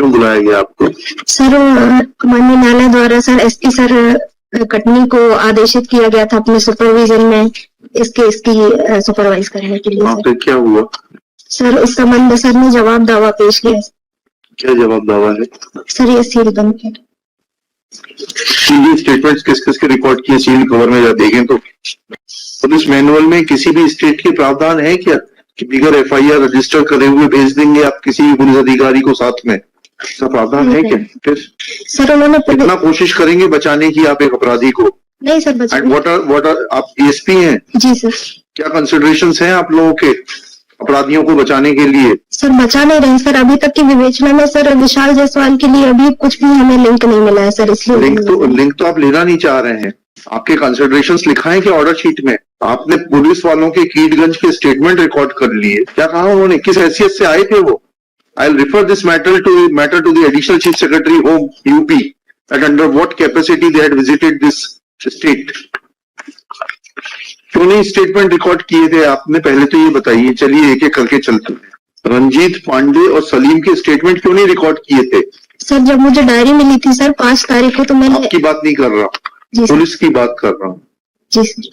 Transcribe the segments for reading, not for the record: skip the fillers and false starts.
क्यों बुलाया गया आपको? सर माननीय न्यायालय द्वारा सर एसपी सर कटनी को आदेशित किया गया था अपने सुपरविजन में इसकी सुपरवाइज करने के लिए। वहाँ पे क्या हुआ सर? इस संबंध में सर ने जवाब दावा पेश किया। क्या जवाब दावा है सर? ये सील बंद है। स्टेटमेंट्स किस किस के रिकॉर्ड किए सील कवर में जब देखें तो पुलिस मैनुअल में किसी भी स्टेट के प्रावधान है क्या कि बिगर एफआईआर रजिस्टर करे हुए भेज देंगे आप किसी भी पुलिस अधिकारी को साथ में? ऐसा प्रावधान है क्या? फिर सर उन्होंने कितना कोशिश करेंगे बचाने की आप एक अपराधी को? नहीं सर व्हाट आर आप एसपी हैं? जी सर। क्या कंसिडरेशंस हैं आप लोगों के अपराधियों को बचाने के लिए? सर बचा नहीं रहे सर, अभी तक की विवेचना में सर विशाल जायसवाल के लिए अभी कुछ भी हमें लिंक नहीं मिला है सर, इसलिए लिंक तो आप लेना नहीं चाह रहे हैं। आपके कंसिडरेशंस लिखा है कि ऑर्डर शीट में? आपने पुलिस वालों के कीटगंज के स्टेटमेंट रिकॉर्ड कर लिए, क्या कहा उन्होंने, किस हैसियत से आए थे वो? I will refer this matter to the additional chief secretary home UP that under what capacity they had visited this state. क्यों नहीं स्टेटमेंट रिकॉर्ड किए थे आपने? पहले तो ये बताइए। चलिए एक एक करके चलते हैं। रंजीत पांडे और सलीम के स्टेटमेंट क्यों नहीं रिकॉर्ड किए थे? सर जब मुझे डायरी मिली थी सर 5 तारीख को, तो मैंने आपकी बात नहीं कर रहा, पुलिस की बात कर रहा हूँ। जी सर।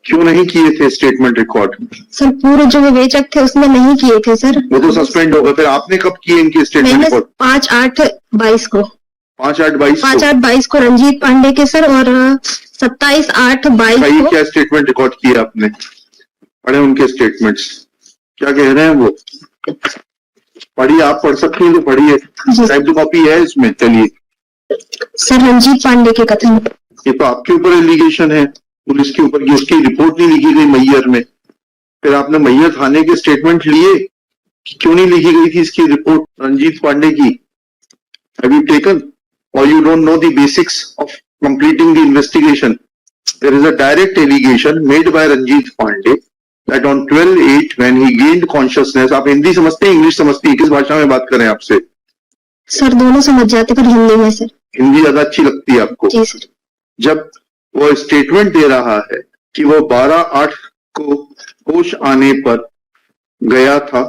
क्यों नहीं किए थे स्टेटमेंट रिकॉर्ड? सर पूरे जो विवेचक थे उसने नहीं किए थे सर। वो तो सस्पेंड हो गए। फिर आपने कब किए इनके स्टेटमेंट रिकॉर्ड? 5/8/22 को। 5/8/22 को रंजीत पांडे के सर, और 27/8/22 को। क्या स्टेटमेंट रिकॉर्ड किए आपने? पढ़े उनके स्टेटमेंट्स, क्या कह रहे हैं वो? पढ़िए, आप पढ़ सकती हैं तो पढ़िए, टाइप टू कॉपी है इसमें। चलिए सर रंजीत पांडे के कथन, ये तो आपके ऊपर एलिगेशन है, पुलिस के ऊपर की उसकी रिपोर्ट नहीं लिखी गई मैयर में। फिर आपने मैयर थाने के स्टेटमेंट लिए, क्यों नहीं लिखी गई थी इसकी रिपोर्ट रंजीत पांडे की? Have you taken or you don't know the basics of completing the investigation? There is a direct allegation made by Ranjit Pandey that on 12/8 when he gained consciousness, आप हिंदी समझते हैं इंग्लिश समझती है, किस भाषा में बात करें आपसे? सर दोनों समझ जाते, पर हिंदी में सर। हिंदी ज्यादा अच्छी लगती है आपको? जी सर। जब वो स्टेटमेंट दे रहा है कि वो 12/8 को होश आने पर गया था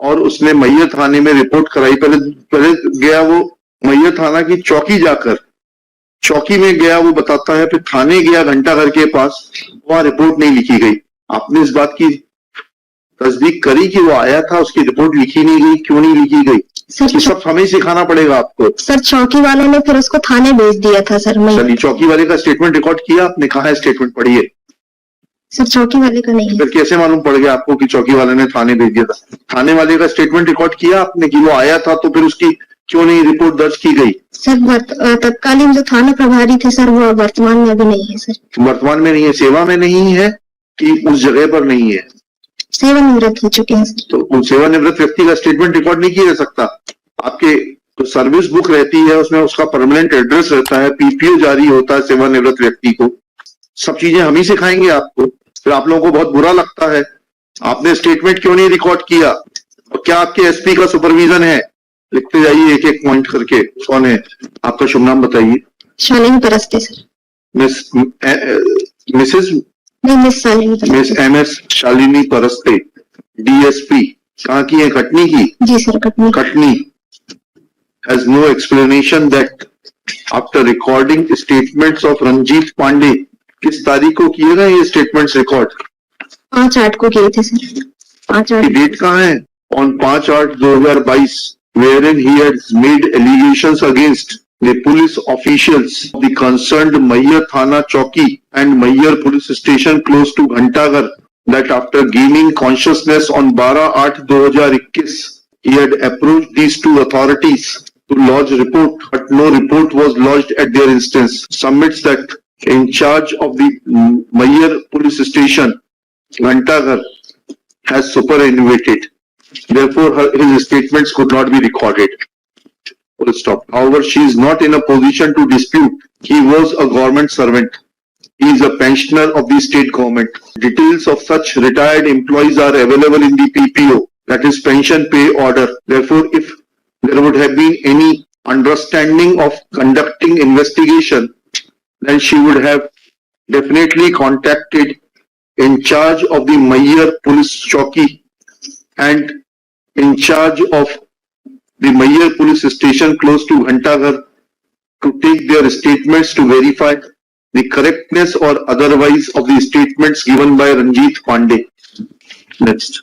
और उसने मैयर थाने में रिपोर्ट कराई। पहले गया वो मैयर थाना की चौकी, जाकर चौकी में गया वो बताता है, फिर थाने गया घंटाघर के पास, वहां रिपोर्ट नहीं लिखी गई। आपने इस बात की तस्दीक करी कि वो आया था, उसकी रिपोर्ट लिखी नहीं गई, क्यों नहीं लिखी गई? सर ये सब हमें सिखाना पड़ेगा आपको। सर चौकी वालों ने फिर उसको थाने भेज दिया था सर। चलिए चौकी वाले का स्टेटमेंट रिकॉर्ड किया आपने? कहा है स्टेटमेंट? पढ़िए। सर चौकी वाले का नहीं है। फिर कैसे मालूम पड़ गया आपको कि चौकी वाले ने थाने भेज दिया था? थाने वाले का स्टेटमेंट रिकॉर्ड किया आपने कि वो आया था, तो फिर उसकी क्यों नहीं रिपोर्ट दर्ज की गई? सर तत्कालीन जो थाना प्रभारी थे सर वो वर्तमान में भी नहीं है सर। वर्तमान में नहीं है, सेवा में नहीं है कि उस जगह पर नहीं है? सेवानिवृत्त हो चुके हैं सर। तो उस सेवानिवृत्त व्यक्ति का स्टेटमेंट रिकॉर्ड नहीं किया जा सकता? आपके तो सर्विस बुक रहती है, उसमें उसका परमानेंट एड्रेस रहता है, पीपीओ जारी होता है सेवानिवृत्त व्यक्ति को। सब चीजें हम ही सिखाएंगे आपको। फिर आप लोगों को बहुत बुरा लगता है। आपने स्टेटमेंट क्यों नहीं रिकॉर्ड किया? और क्या आपके एसपी का सुपरविजन है? लिखते जाइए एक एक पॉइंट करके। कौन है आपका? शुभ नाम बताइए। Shalini Paraste sir. Miss MS Shalini Paraste, DSP। कहाँ की है? कटनी की? जी sir Katni. Has no explanation that after recording statements of Ranjit Pandey, किस तारीख को किए गए ये स्टेटमेंट्स रिकॉर्ड? 5/8 को किए थे सर। 5/8 डेट कहाँ है? On 5/8/2022, wherein he has made allegations against the police officials of the concerned Mayyar Thana Chowki and Mayyar Police Station close to Ghantaghar that after gaining consciousness on 12/8/2021, he had approached these two authorities to lodge report, but no report was lodged at their instance. Submits that in charge of the Mayyar Police Station, Ghantaghar, has superannuated. Therefore, his statements could not be recorded. Full stop. However, she is not in a position to dispute. He was a government servant. He is a pensioner of the state government. Details of such retired employees are available in the PPO, that is pension pay order. Therefore, if there would have been any understanding of conducting investigation, then she would have definitely contacted in charge of the Mayyar Police Chowki and in charge of the Mayyar police station close to Ghantaghar to take their statements to verify the correctness or otherwise of the statements given by Ranjit Pandey. Next.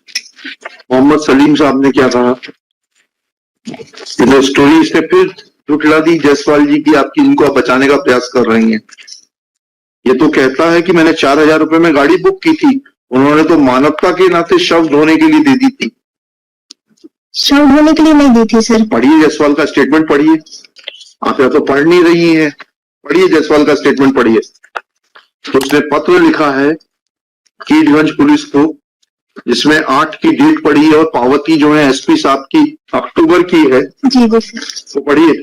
Mohammad Salim साहब ने क्या कहा? ये story इसने फिर झुठला दी जायसवाल जी की, आपकी इनको आप बचाने का प्रयास कर रही हैं। ये तो कहता है कि मैंने 4,000 रुपए में गाड़ी बुक की थी, उन्होंने तो मानवता के नाते शव धोने के लिए दे दी थी। शव धोने के लिए नहीं दी थी सर। पढ़िए जायसवाल का स्टेटमेंट पढ़िए, आप या तो पढ़ नहीं रही हैं, पढ़िए जायसवाल का स्टेटमेंट पढ़िए। तो उसने पत्र लिखा है कीटगंज पुलिस को, जिसमें 8 की डेट पड़ी है और पावती जो है एसपी साहब की अक्टूबर की है। जी जी सर। तो पढ़िए।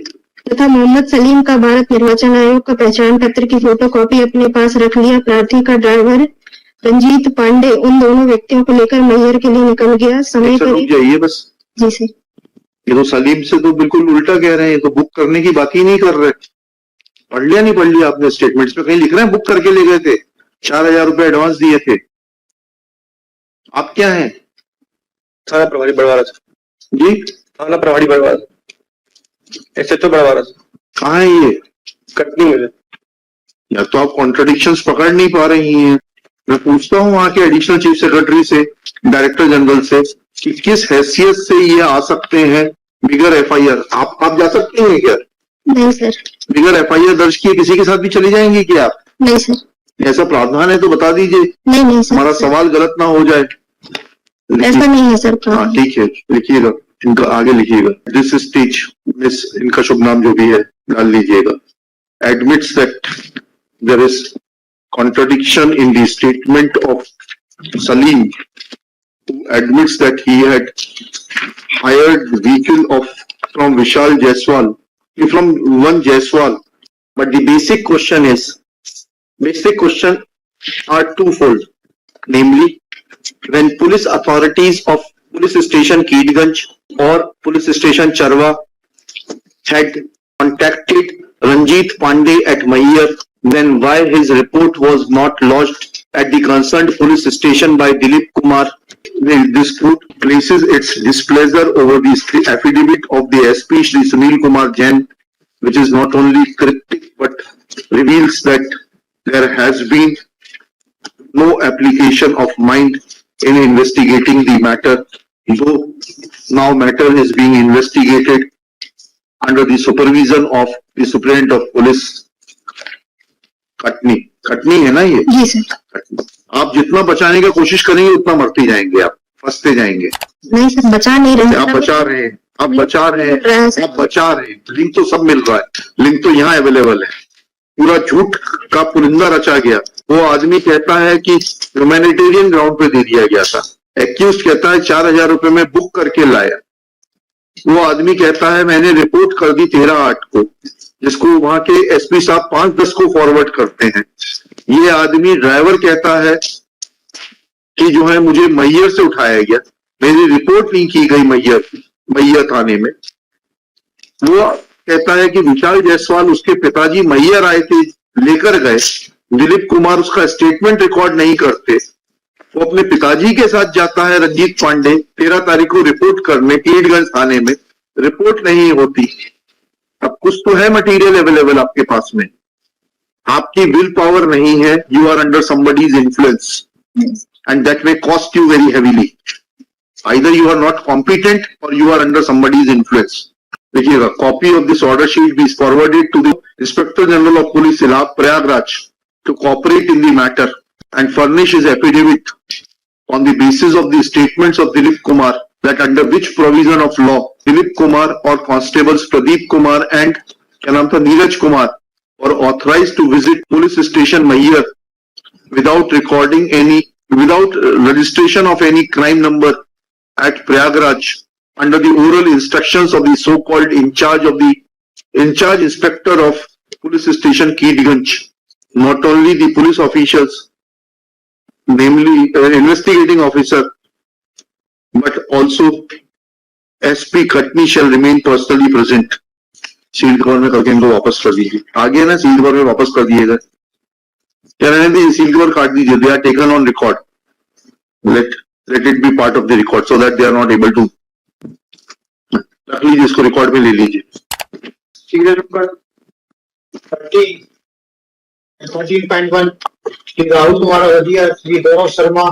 तथा मोहम्मद सलीम का भारत निर्वाचन आयोग का पहचान पत्र की फोटोकॉपी अपने पास रख लिया। प्रार्थी का ड्राइवर रंजीत पांडे उन दोनों व्यक्तियों को लेकर मैयर के लिए निकल गया। समय रुक करीब। जाइए बस। जी सर। ये तो सलीम से तो बिल्कुल उल्टा कह रहे हैं, तो बुक करने की बात ही नहीं कर रहे। पढ़ लिया नहीं पढ़ लिया आपने स्टेटमेंट्स में? कहीं लिख रहे हैं बुक करके ले गए थे, 4,000 रुपए एडवांस दिए थे। आप क्या हैं? थाना प्रभारी बड़वारा जी, थाना प्रभारी बड़वारा, एसएचओ बड़वारा। कहाँ है ये? कटनी में। या तो आप कॉन्ट्रडिक्शंस पकड़ नहीं पा रही हैं। मैं पूछता हूँ वहां के एडिशनल चीफ सेक्रेटरी से, डायरेक्टर जनरल से, कि किस हैसियत से ये आ सकते हैं बिगर एफआईआर। आप जा सकते हैं क्या? नहीं सर। बिगर एफआईआर दर्ज किए किसी के साथ भी चली जाएंगी क्या आप? नहीं सर। ऐसा प्रावधान है तो बता दीजिए, नहीं नहीं सर। हमारा सवाल गलत ना हो जाए। ऐसा नहीं है सर। हाँ ठीक है, लिखिएगा, इनका आगे लिखिएगा। दिस स्टेज मिस, इनका शुभ नाम जो भी है डाल लीजिएगा। Admits that there is contradiction in the statement of Salim, who admits that he had hired vehicle from Vishal Jaiswal, from one Jaiswal. But the basic question are twofold. Namely, when police authorities of police station Keedganj or police station Charwa had contacted Ranjit Pandey at Mayyar, then why his report was not lodged at the concerned police station by Dilip Kumar? This court places its displeasure over the affidavit of the SP Shri Sunil Kumar Jain, which is not only cryptic but reveals that there has been no application of mind in investigating the matter, though now matter is being investigated under the supervision of the Superintendent of Police. Katni है ना ये? जी sir. आप जितना बचाने की कोशिश करेंगे उतना मरते जाएंगे, आप फंसते जाएंगे। नहीं सर, बचा नहीं रहे। आप बचा रहे हैं, आप बचा रहे हैं, आप बचा रहे हैं। लिंक तो सब मिल रहा है, लिंक तो यहाँ अवेलेबल है। पूरा झूठ का पुलिंदा रचा गया। वो आदमी कहता है कि ह्यूमैनिटेरियन ग्राउंड पे दे दिया गया था। एक्यूज कहता है 4,000 रुपए में बुक करके लाया। वो आदमी कहता है मैंने रिपोर्ट कर दी 13/8 को, जिसको वहां के एसपी साहब 5-10 को फॉरवर्ड करते हैं। ये आदमी ड्राइवर कहता है कि जो है मुझे मैयर से उठाया गया, मेरी रिपोर्ट नहीं की गई मैयर थाने में। वो कहता है कि विशाल जायसवाल उसके पिताजी मैयर आए थे, लेकर गए। दिलीप कुमार उसका स्टेटमेंट रिकॉर्ड नहीं करते। वो अपने पिताजी के साथ जाता है रंजीत पांडे 13 तारीख को रिपोर्ट करने कीटगंज थाने में, रिपोर्ट नहीं होती। अब कुछ तो है मटेरियल अवेलेबल आपके पास में, आपकी विल पावर नहीं है। You are under somebody's influence and that may cost you very heavily. Either you are not competent or you are under somebody's influence. देखिएगा, copy of this order sheet be forwarded to the inspector general of police Prayagraj to cooperate in the matter and furnish his affidavit on the basis of the statements of Dilip Kumar, that under which provision of law Dilip Kumar or constables Pradeep Kumar and क्या नाम था Neeraj Kumar were authorized to visit police station Mayyar without registration of any crime number at Prayagraj under the oral instructions of the so-called in charge inspector of police station Keedganj. Not only the police officials, namely investigating officer, but also SP Khatni shall remain personally present. Sealed cover में करके इनको वापस कर दीजिए। आगे ना sealed cover में वापस कर दिएगा, या रहने दीजिए, सील्ड कवर काट दीजिए। They are taken on record. Let it be part of the record so that they are not able to रख लीजिए, इसको रिकॉर्ड में ले लीजिए। Serial number 13.1 Shri Rahul Kumar Wajiha, Shri Gaurav Sharma,